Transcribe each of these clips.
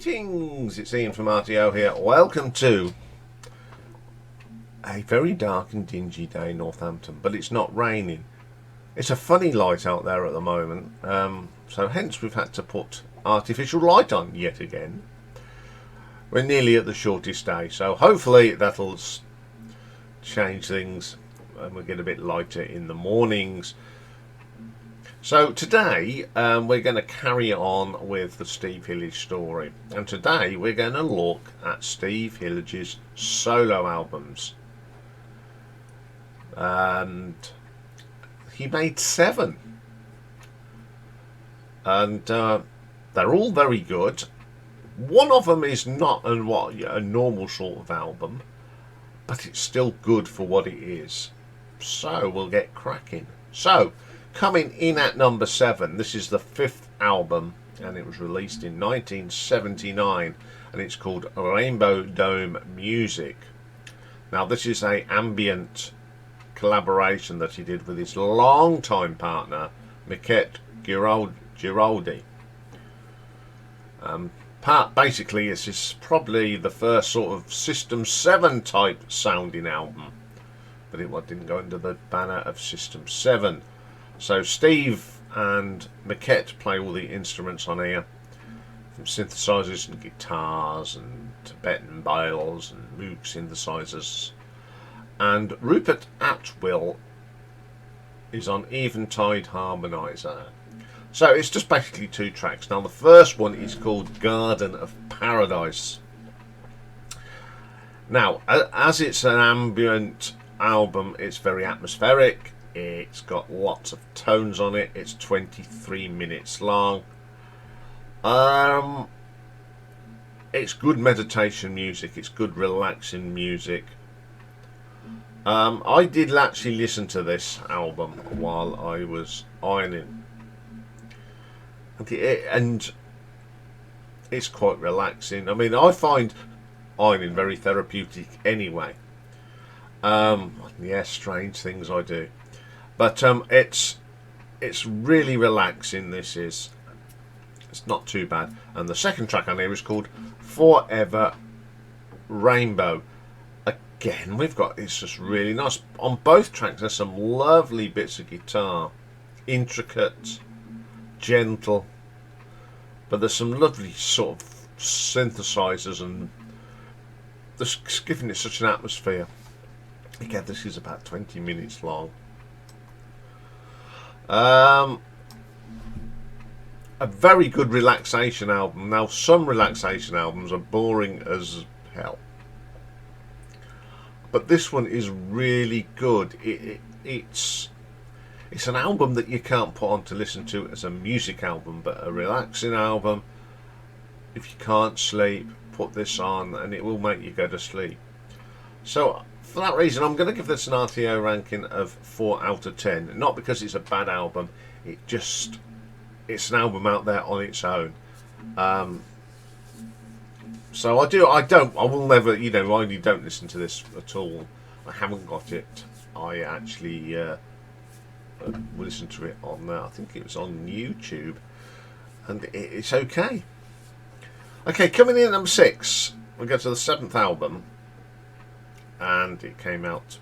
Greetings, it's Ian from RTO here. Welcome to a very dark and dingy day in Northampton, but it's not raining. It's a funny light out there at the moment, so hence we've had to put artificial light on yet again. We're nearly at the shortest day, so hopefully that'll change things and we'll get a bit lighter in the mornings. So today we're going to carry on with the Steve Hillage story, and today we're going to look at Steve Hillage's solo albums. And he made 7, and they're all very good. One of them is not a normal sort of album, but it's still good for what it is. So we'll get cracking. So coming in at number 7, this is the 5th album, and it was released in 1979, and it's called Rainbow Dome Music. Now this is a ambient collaboration that he did with his long-time partner Musick. Basically this is probably the first sort of System 7 type sounding album, but it didn't go under the banner of System 7. So Steve and Musick play all the instruments on here, from synthesizers and guitars and Tibetan bales and Moog synthesizers. And Rupert Atwill is on Eventide harmonizer. So it's just basically 2 tracks. Now the first one is called Garden of Paradise. Now, as it's an ambient album, it's very atmospheric. It's got lots of tones on it. It's 23 minutes long. It's good meditation music. It's good relaxing music. I did actually listen to this album while I was ironing, and it's quite relaxing. I mean, I find ironing very therapeutic anyway. Yeah, strange things I do. But it's really relaxing. It's not too bad. And the second track on here is called Forever Rainbow. Again, it's just really nice. On both tracks there's some lovely bits of guitar, intricate, gentle, but there's some lovely sort of synthesizers and just giving it such an atmosphere. Again, this is about 20 minutes long. A very good relaxation album. Now, some relaxation albums are boring as hell, but this one is really good. It's an album that you can't put on to listen to as a music album, but a relaxing album. If you can't sleep, put this on and it will make you go to sleep. So for that reason, I'm going to give this an RTO ranking of 4 out of 10. Not because it's a bad album, it's an album out there on its own. So I will never, I really don't listen to this at all. I haven't got it. I actually listen to it on, I think it was on YouTube, and it's okay. Okay, coming in at number 6, we go to the 7th album, and it came out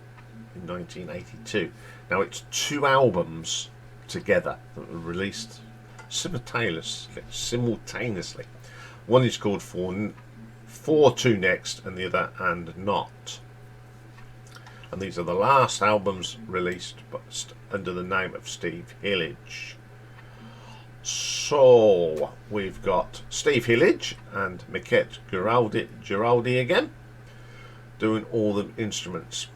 in 1982. Now it's 2 albums together that were released simultaneously. One is called For To Next, and the other And Not. And these are the last albums released under the name of Steve Hillage. So we've got Steve Hillage and Musick Giraldi again, doing all the instruments.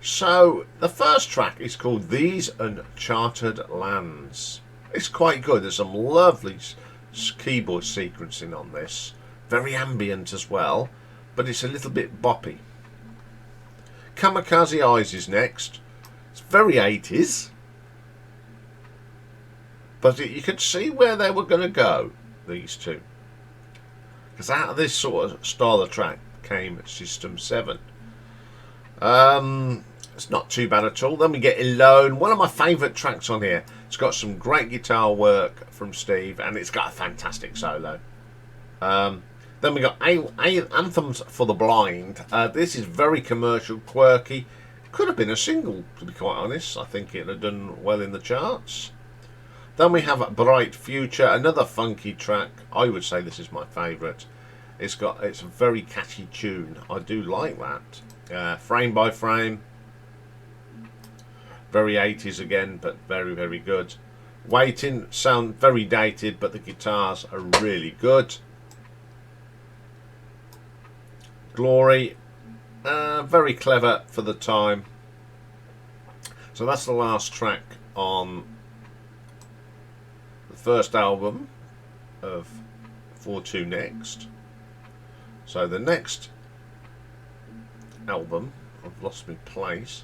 So the first track is called These Uncharted Lands. It's quite good. There's some lovely keyboard sequencing on this, very ambient as well, but it's a little bit boppy. Kamikaze Eyes is next. It's very 80s, but you could see where they were going to go, these two, because out of this sort of style of track came System 7. It's not too bad at all. Then we get Alone, one of my favourite tracks on here. It's got some great guitar work from Steve, and it's got a fantastic solo. Then we got Anthems for the Blind. This is very commercial, quirky. Could have been a single, to be quite honest. I think it had done well in the charts. Then we have Bright Future, another funky track. I would say this is my favourite. It's a very catchy tune. I do like that. Frame by Frame. Very 80s again, but very, very good. Waiting, sound very dated, but the guitars are really good. Glory, very clever for the time. So that's the last track on the first album of 4-2 Next. So the next album, I've lost my place,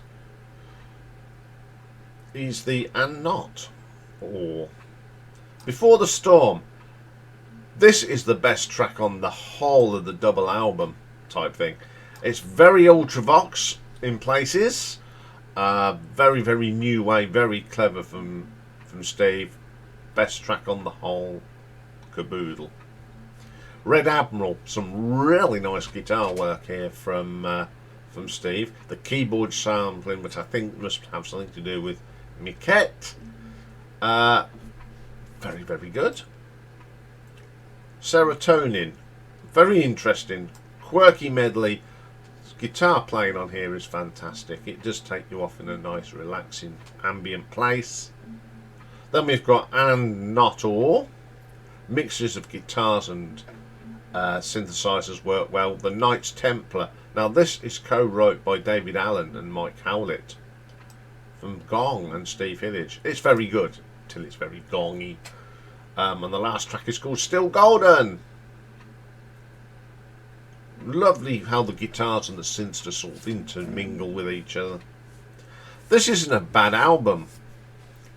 is the And Not, or Before the Storm. This is the best track on the whole of the double album type thing. It's very Ultravox in places. Very, very new way, very clever from Steve. Best track on the whole caboodle. Red Admiral, some really nice guitar work here from Steve. The keyboard sampling, which I think must have something to do with Miquette. Very, very good. Serotonin, very interesting, quirky medley. Guitar playing on here is fantastic. It does take you off in a nice, relaxing, ambient place. Then we've got And Not Or. Mixes of guitars and synthesizers work well. The Knights Templar. Now this is co-wrote by David Allen and Mike Howlett from Gong and Steve Hillage. It's very good till it's very gongy. And the last track is called Still Golden. Lovely how the guitars and the synths just sort of intermingle with each other. This isn't a bad album.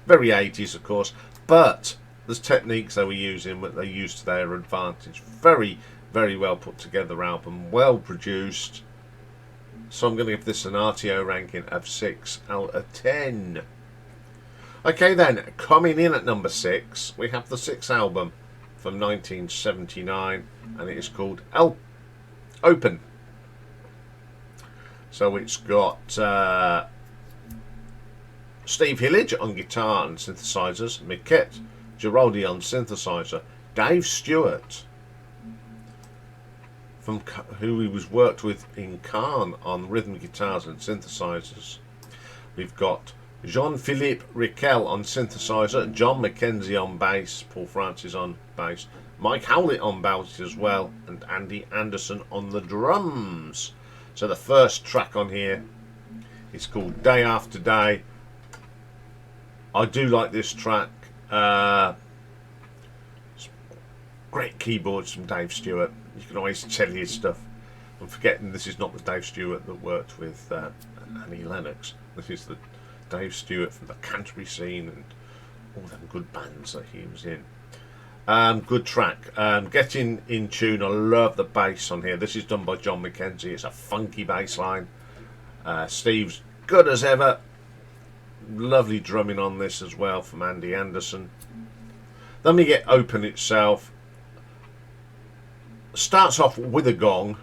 Very 80s, of course, but there's techniques they were using that they used to their advantage. Very, very well put together album, well produced. So I'm going to give this an RTO ranking of 6 out of 10. Okay then, coming in at number 6, we have the 6th album from 1979, and it is called Open. So it's got Steve Hillage on guitar and synthesizers, Miquette Giraldi on synthesizer, Dave Stewart, from who he was worked with in Cannes on rhythm guitars and synthesizers. We've got Jean-Philippe Riquel on synthesizer, John McKenzie on bass, Paul Francis on bass, Mike Howlett on bass as well, and Andy Anderson on the drums. So the first track on here is called Day After Day. I do like this track. Great keyboards from Dave Stewart. You can always tell his stuff. I'm forgetting this is not the Dave Stewart that worked with Annie Lennox. This is the Dave Stewart from the Canterbury scene and all them good bands that he was in. Good track. Getting in tune. I love the bass on here. This is done by John McKenzie. It's a funky bass line. Steve's good as ever. Lovely drumming on this as well from Andy Anderson. Then we get Open itself. Starts off with a gong.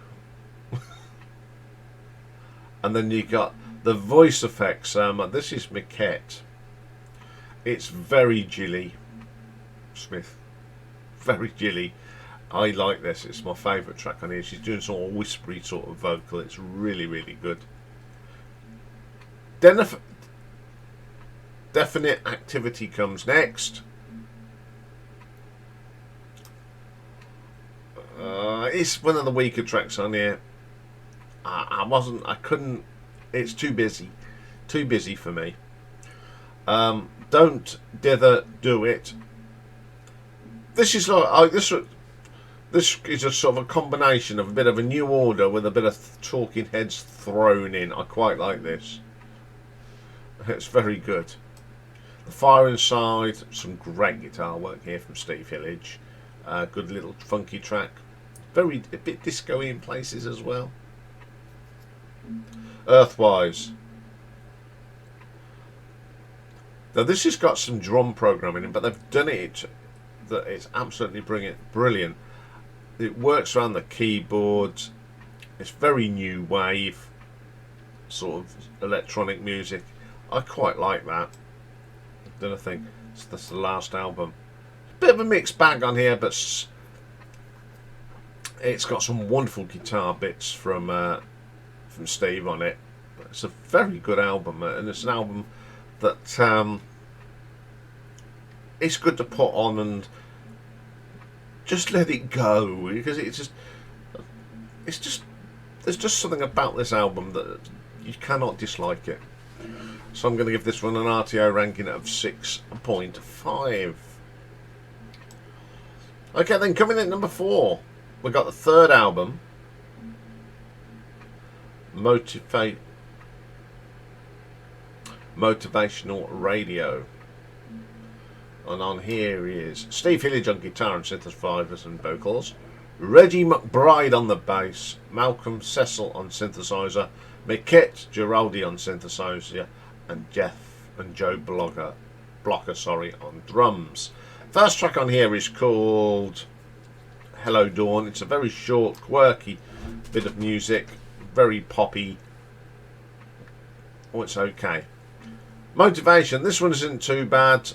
And then you got the voice effects. This is Miquette. It's very Gilly Smith. Very Gilly. I like this. It's my favourite track on here. She's doing sort of whispery sort of vocal. It's really, really good. Definite Activity comes next. It's one of the weaker tracks on here. I couldn't. It's too busy for me. Don't Dither Do It. This is like this is a sort of a combination of a bit of a New Order with a bit of Talking Heads thrown in. I quite like this. It's very good. The Fire Inside, some great guitar work here from Steve Hillage. Good little funky track. A bit disco-y in places as well. Earthwise. Now this has got some drum programming in, but they've done it that it's absolutely brilliant. It works around the keyboards. It's very new wave sort of electronic music. I quite like that. Don't think that's the last album. Bit of a mixed bag on here, but it's got some wonderful guitar bits from Steve on it. It's a very good album, and it's an album that it's good to put on and just let it go, because there's just something about this album that you cannot dislike it. So I'm going to give this one an RTO ranking of 6.5. Okay, then coming in at number 4, we've got the third album, Motivational Radio. And on here is Steve Hillage on guitar and synthesizers and vocals, Reggie McBride on the bass, Malcolm Cecil on synthesizer, Mickett Giraldi on synthesizer, and Joe Blocker on drums. First track on here is called Hello Dawn. It's a very short, quirky bit of music, very poppy. Oh, it's okay. Motivation. This one isn't too bad.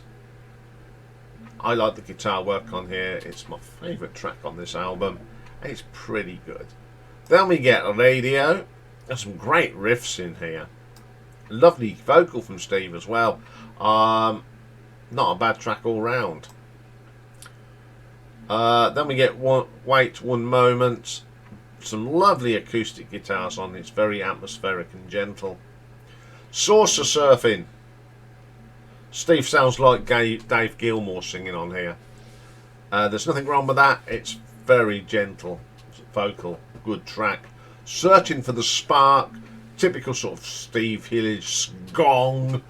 I like the guitar work on here. It's my favourite track on this album. And it's pretty good. Then we get Radio. There's some great riffs in here. Lovely vocal from Steve as well. Not a bad track all round. Then we get Wait One Moment. Some lovely acoustic guitars on it. It's very atmospheric and gentle. Saucer Surfing. Steve sounds like Dave Gilmour singing on here. There's nothing wrong with that. It's very gentle vocal. Good track. Searching for the Spark. Typical sort of Steve Hillage Gong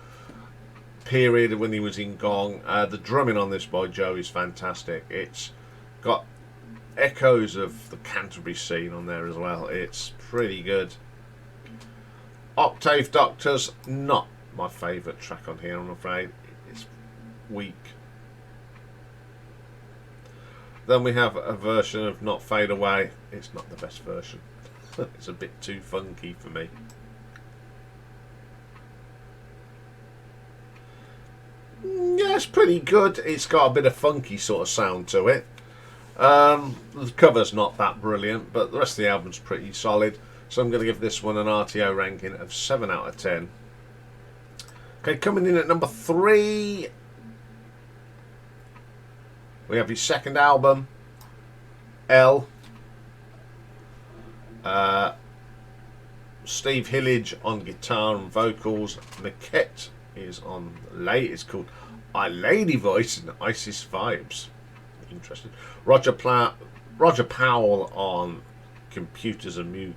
period when he was in Gong. The drumming on this by Joe is fantastic. It's got echoes of the Canterbury scene on there as well. It's pretty good. Octave Doctors, not my favourite track on here, I'm afraid. It's weak. Then we have a version of Not Fade Away. It's not the best version. It's a bit too funky for me. Yeah, it's pretty good. It's got a bit of funky sort of sound to it. The cover's not that brilliant, but the rest of the album's pretty solid. So I'm going to give this one an RTO ranking of 7 out of 10. Okay, coming in at number 3, we have his second album, L. Steve Hillage on guitar and vocals. Mickett is on late. It's called I Lady Voice and Isis Vibes. Interesting. Roger Powell on computers and mute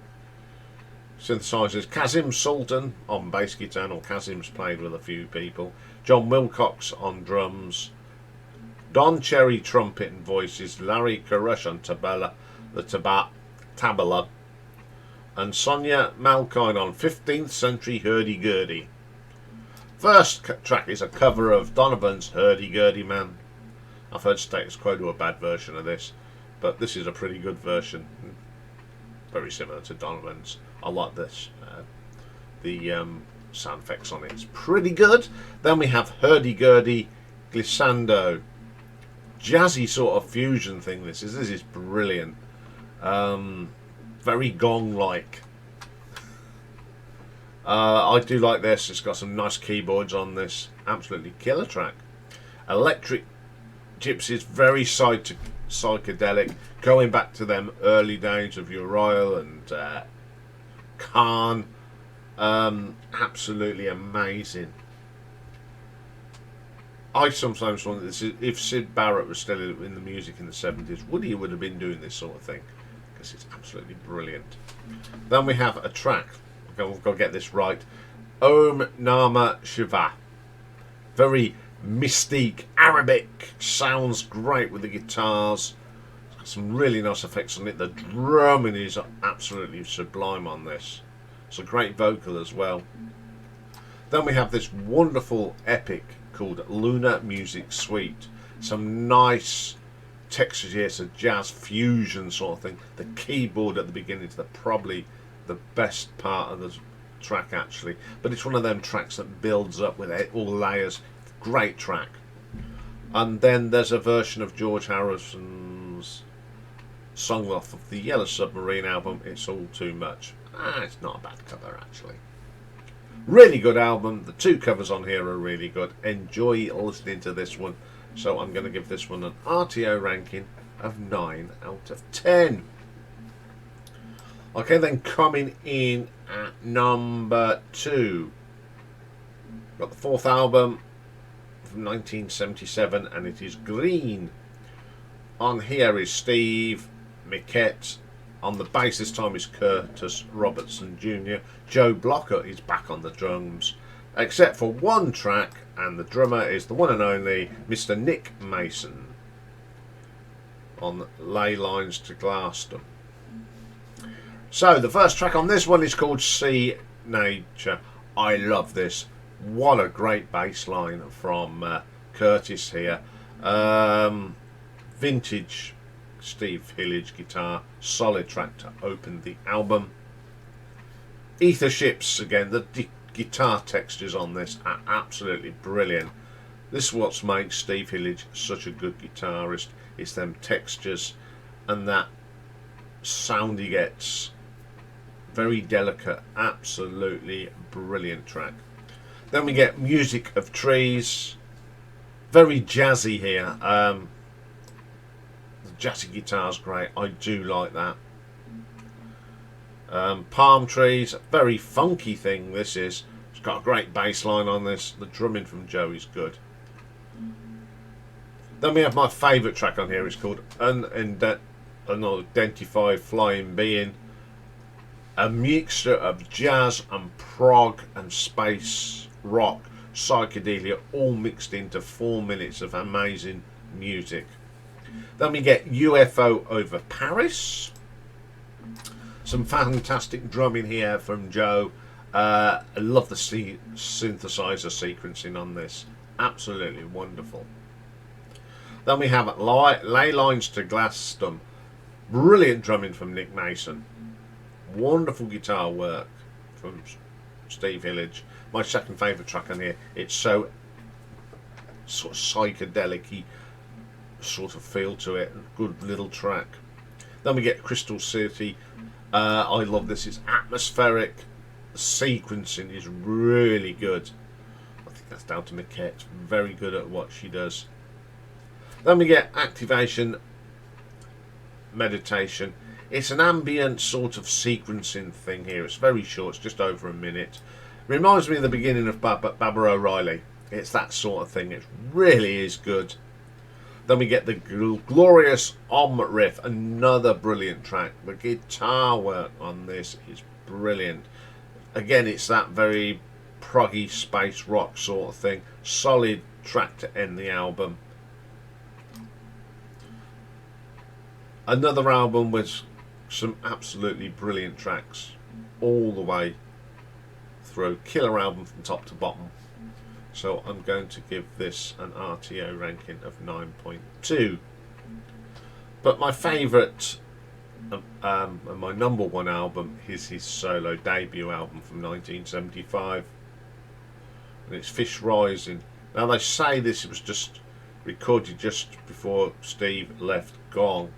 synthesizers. Kazim Sultan on bass guitar, or Kazim's played with a few people. John Wilcox on drums. Don Cherry trumpet and voices. Larry Karush on tabla, and Sonia Malkine on 15th Century Hurdy-Gurdy. First track is a cover of Donovan's Hurdy-Gurdy Man. I've heard Status Quo do a bad version of this, but this is a pretty good version. Very similar to Donovan's. I like this. The sound effects on it is pretty good. Then we have Hurdy-Gurdy Glissando. Jazzy sort of fusion thing this is. This is brilliant. Very Gong-like. I do like this. It's got some nice keyboards on this. Absolutely killer track. Electric Gypsies, very psychedelic. Going back to them early days of Uriel and Khan. Absolutely amazing. I sometimes wonder this, if Syd Barrett was still in the music in the 70s, would have been doing this sort of thing? Because it's absolutely brilliant. Then we have a track. We've got to get this right. Om Nama Shiva. Very mystique, Arabic. Sounds great with the guitars. It's got some really nice effects on it. The drumming is absolutely sublime on this. It's a great vocal as well. Then we have this wonderful epic called Lunar Music Suite. Some nice textures here, so jazz fusion sort of thing. The keyboard at the beginning is probably the best part of the track actually, but it's one of them tracks that builds up with all layers. Great track. And then there's a version of George Harrison's song off of the Yellow Submarine album, It's All Too Much. It's not a bad cover actually. Really good album. The two covers on here are really good. Enjoy listening to this one. So I'm going to give this one an RTO ranking of 9 out of 10. Okay, then coming in at number 2. Got the fourth album from 1977, and it is Green. On here is Steve Miquette. On the bass this time is Curtis Robertson Jr. Joe Blocker is back on the drums, except for one track, and the drummer is the one and only Mr. Nick Mason on Ley Lines to Glaston. So the first track on this one is called See Nature. I love this. What a great bass line from Curtis here. Vintage Steve Hillage guitar, solid track to open the album. Ether Ships again, the guitar textures on this are absolutely brilliant. This is what makes Steve Hillage such a good guitarist. It's them textures and that sound he gets. Very delicate, absolutely brilliant track. Then we get Music of Trees, very jazzy here. The jazzy guitar's great, I do like that. Palm Trees, very funky thing this is. It's got a great bass line on this. The drumming from Joe is good. Then we have my favourite track on here. It's called Unidentified Flying Being. A mixture of jazz and prog and space rock, psychedelia, all mixed into 4 minutes of amazing music. Then we get UFO Over Paris. Some fantastic drumming here from Joe. I love the synthesizer sequencing on this. Absolutely wonderful. Then we have Ley Lines to Glaston. Brilliant drumming from Nick Mason. Wonderful guitar work from Steve Hillage. My second favourite track on here. It's so sort of psychedelic-y sort of feel to it. Good little track. Then we get Crystal City. I love this. It's atmospheric. The sequencing is really good. I think that's down to Miquette. Very good at what she does. Then we get Activation Meditation. It's an ambient sort of sequencing thing here. It's very short. It's just over a minute. Reminds me of the beginning of Barbara O'Reilly. It's that sort of thing. It really is good. Then we get the glorious Om riff. Another brilliant track. The guitar work on this is brilliant. Again, it's that very proggy space rock sort of thing. Solid track to end the album. Another album with some absolutely brilliant tracks all the way through. Killer album from top to bottom. So I'm going to give this an RTO ranking of 9.2. But my favourite and my number one album is his solo debut album from 1975, and it's Fish Rising. Now they say this was just recorded just before Steve left Gong,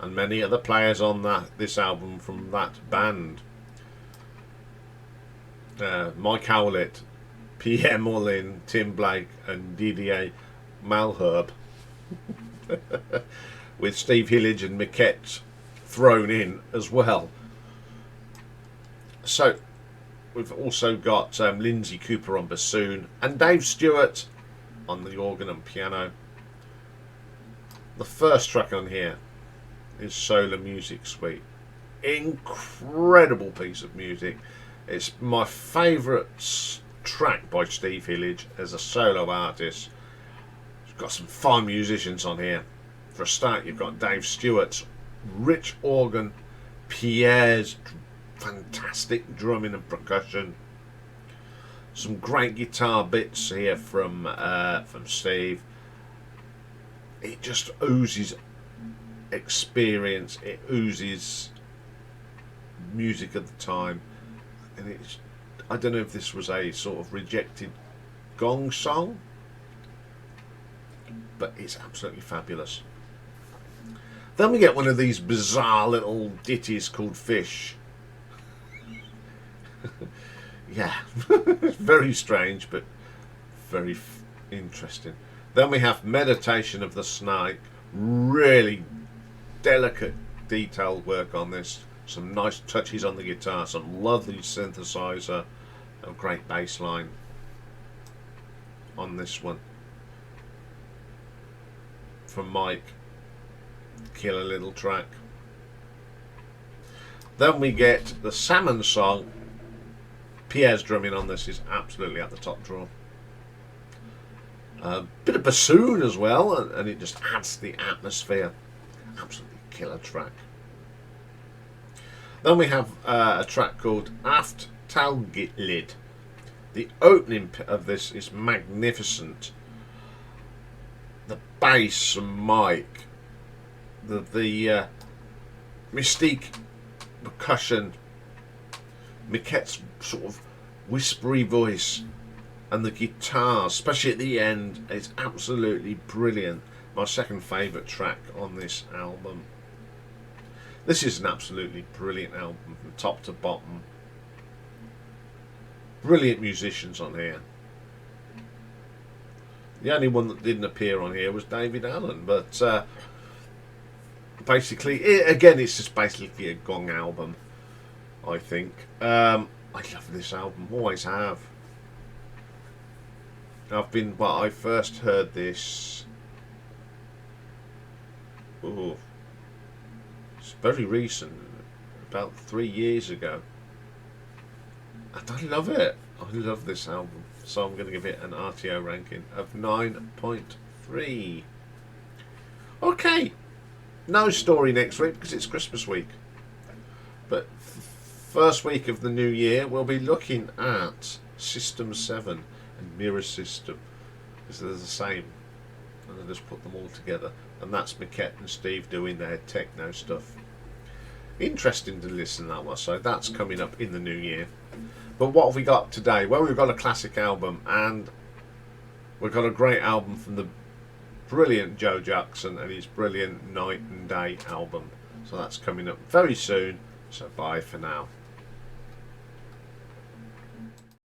and many other players on this album from that band, Mike Howlett, P.M. Mullin, Tim Blake and Didier Malherbe, with Steve Hillage and Miquette thrown in as well. So we've also got Lindsay Cooper on bassoon and Dave Stewart on the organ and piano. The first track on here is Solar Music Suite. Incredible piece of music. It's my favourite track by Steve Hillage as a solo artist. It's got some fine musicians on here. For a start, you've got Dave Stewart's rich organ, Pierre's fantastic drumming and percussion, Some great guitar bits here from Steve. It just oozes experience. It oozes music at the time, and it's. I don't know if this was a sort of rejected Gong song, but it's absolutely fabulous. Then we get one of these bizarre little ditties called Fish. Yeah, very strange, but very interesting. Then we have Meditation of the Snake. Really delicate, detailed work on this. Some nice touches on the guitar, some lovely synthesizer, a great bass line on this one. From Mike. Killer little track. Then we get the Salmon song. Pierre's drumming on this is absolutely at the top drawer. A bit of bassoon as well, and it just adds to the atmosphere. Absolutely killer track. Then we have a track called Aft Talgitlid. The opening of this is magnificent. The bass from Mike, the mystique percussion, Miquette's sort of whispery voice, and the guitar, especially at the end, is absolutely brilliant. My second favourite track on this album. This is an absolutely brilliant album from top to bottom. Brilliant musicians on here. The only one that didn't appear on here was David Allen, but basically, it's just basically a Gong album, I think. I love this album, always have. I first heard this. Oh, it's very recent, about 3 years ago. And I love it. I love this album. So I'm going to give it an RTO ranking of 9.3. Okay. No story next week because it's Christmas week. But first week of the new year, we'll be looking at System 7 and Mirror System. Because they're the same. And I just put them all together. And that's Miquette and Steve doing their techno stuff. Interesting to listen to that one. So that's coming up in the new year. But what have we got today? Well, we've got a classic album, and we've got a great album from the brilliant Joe Jackson and his brilliant Night and Day album. So that's coming up very soon. So bye for now.